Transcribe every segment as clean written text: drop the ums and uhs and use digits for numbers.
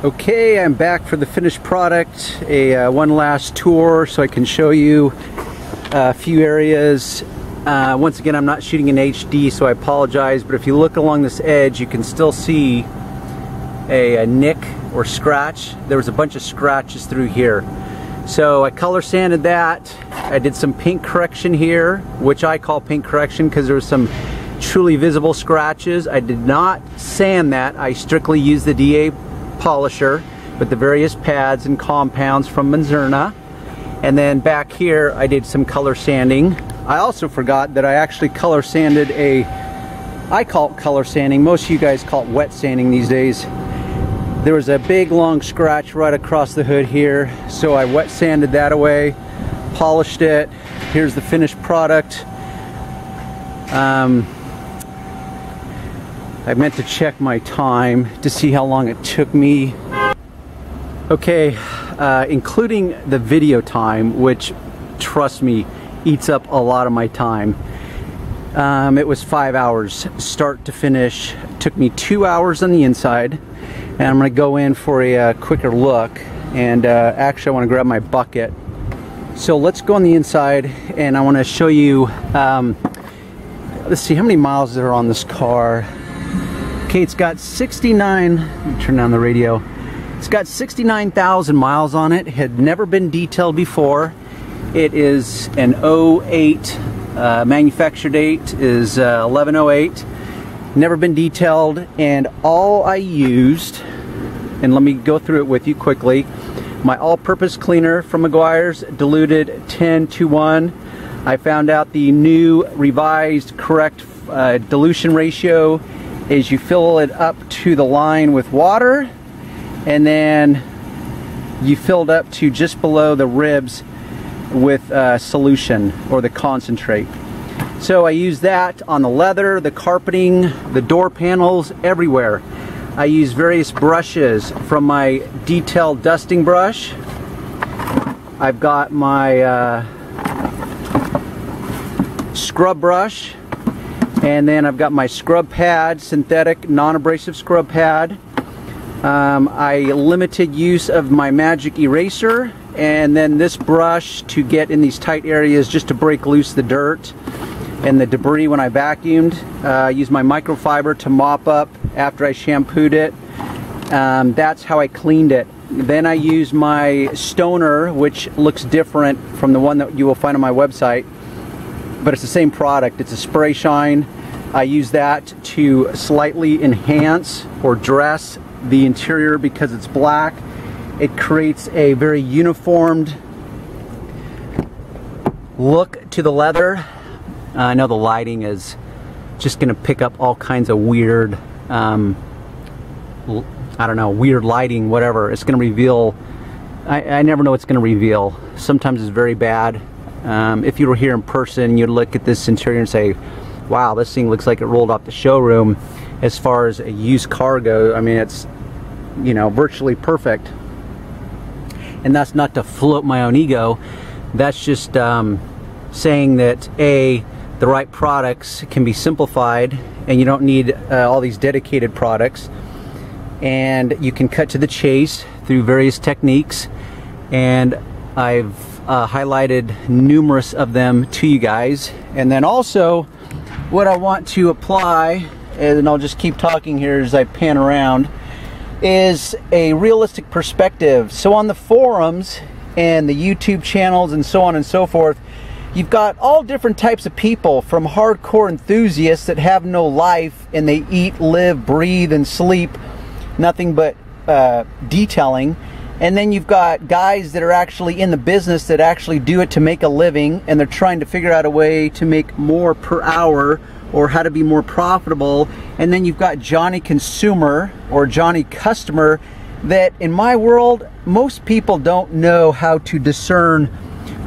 Okay, I'm back for the finished product, one last tour so I can show you a few areas. Once again, I'm not shooting in HD, so I apologize, but if you look along this edge, you can still see a nick or scratch. There was a bunch of scratches through here. So I color sanded that. I did some paint correction here, which I call paint correction because there was some truly visible scratches. I did not sand that. I strictly used the DA polisher with the various pads and compounds from Manzurna. And then back here I did some color sanding. I also forgot that I actually color sanded I call it color sanding, most of you guys call it wet sanding these days. There was a big long scratch right across the hood here, so I wet sanded that away, polished it. Here's the finished product. I meant to check my time to see how long it took me. Okay, including the video time, which, trust me, eats up a lot of my time. It was 5 hours start to finish. It took me 2 hours on the inside, and I'm going to go in for a quicker look. And actually I want to grab my bucket. So let's go on the inside, and I want to show you, let's see how many miles there are on this car. Okay, it's got 69, let me turn down the radio. It's got 69,000 miles on it. It had never been detailed before. It is an 08, manufacture date is 1108. Never been detailed, and all I used, and let me go through it with you quickly. My all-purpose cleaner from Meguiar's, diluted 10:1. I found out the new revised correct dilution ratio is you fill it up to the line with water, and then you fill it up to just below the ribs with solution or the concentrate. So I use that on the leather, the carpeting, the door panels, everywhere. I use various brushes, from my detailed dusting brush. I've got my scrub brush, and then I've got my scrub pad, synthetic non-abrasive scrub pad. I limited use of my magic eraser, and then this brush to get in these tight areas just to break loose the dirt and the debris when I vacuumed. I use my microfiber to mop up after I shampooed it. That's how I cleaned it. Then I use my stoner, which looks different from the one that you will find on my website, but it's the same product. It's a spray shine. I use that to slightly enhance or dress the interior because it's black. It creates a very uniformed look to the leather. I know the lighting is just going to pick up all kinds of weird, I don't know, weird lighting, whatever. It's going to reveal, I never know what's going to reveal. Sometimes it's very bad. If you were here in person, you'd look at this interior and say, wow, this thing looks like it rolled off the showroom. As far as a used car goes, I mean, it's, you know, virtually perfect. And that's not to float my own ego. That's just saying that the right products can be simplified, and you don't need all these dedicated products, and you can cut to the chase through various techniques, and I've highlighted numerous of them to you guys. And then also what I want to apply, and I'll just keep talking here as I pan around, is a realistic perspective. So on the forums and the YouTube channels and so on and so forth, you've got all different types of people, from hardcore enthusiasts that have no life and they eat, live, breathe, and sleep nothing but detailing. And then you've got guys that are actually in the business that actually do it to make a living, and they're trying to figure out a way to make more per hour or how to be more profitable. And then you've got Johnny Consumer or Johnny Customer that, in my world, most people don't know how to discern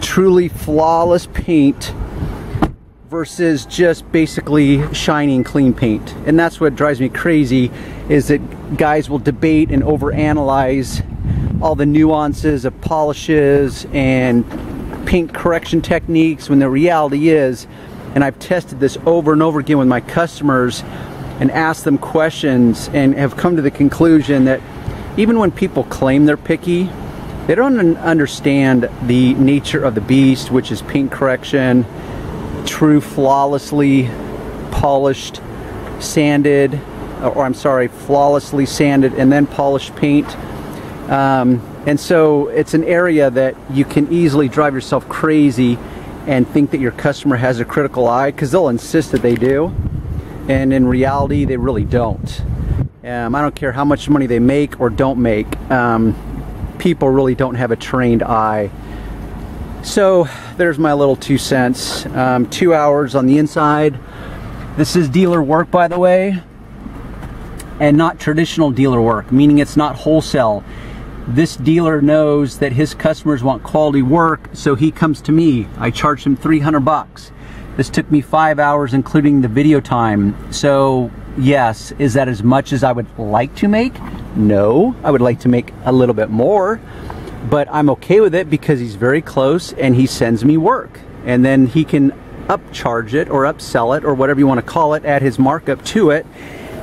truly flawless paint versus just basically shining clean paint. And that's what drives me crazy, is that guys will debate and overanalyze all the nuances of polishes and paint correction techniques, when the reality is, and I've tested this over and over again with my customers and asked them questions and have come to the conclusion that even when people claim they're picky, they don't understand the nature of the beast, which is paint correction, true flawlessly polished, sanded, or I'm sorry, flawlessly sanded and then polished paint. And so it's an area that you can easily drive yourself crazy and think that your customer has a critical eye, because they'll insist that they do, and in reality they really don't. I don't care how much money they make or don't make, people really don't have a trained eye. So there's my little 2 cents. 2 hours on the inside. This is dealer work, by the way, and not traditional dealer work, meaning it's not wholesale. This dealer knows that his customers want quality work, so he comes to me. I charge him 300 bucks. This took me 5 hours, including the video time. So yes, is that as much as I would like to make? No, I would like to make a little bit more, but I'm okay with it because he's very close and he sends me work, and then he can upcharge it or upsell it or whatever you want to call it, add his markup to it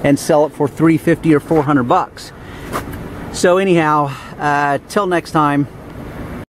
and sell it for $350 or 400 bucks. So anyhow, till next time.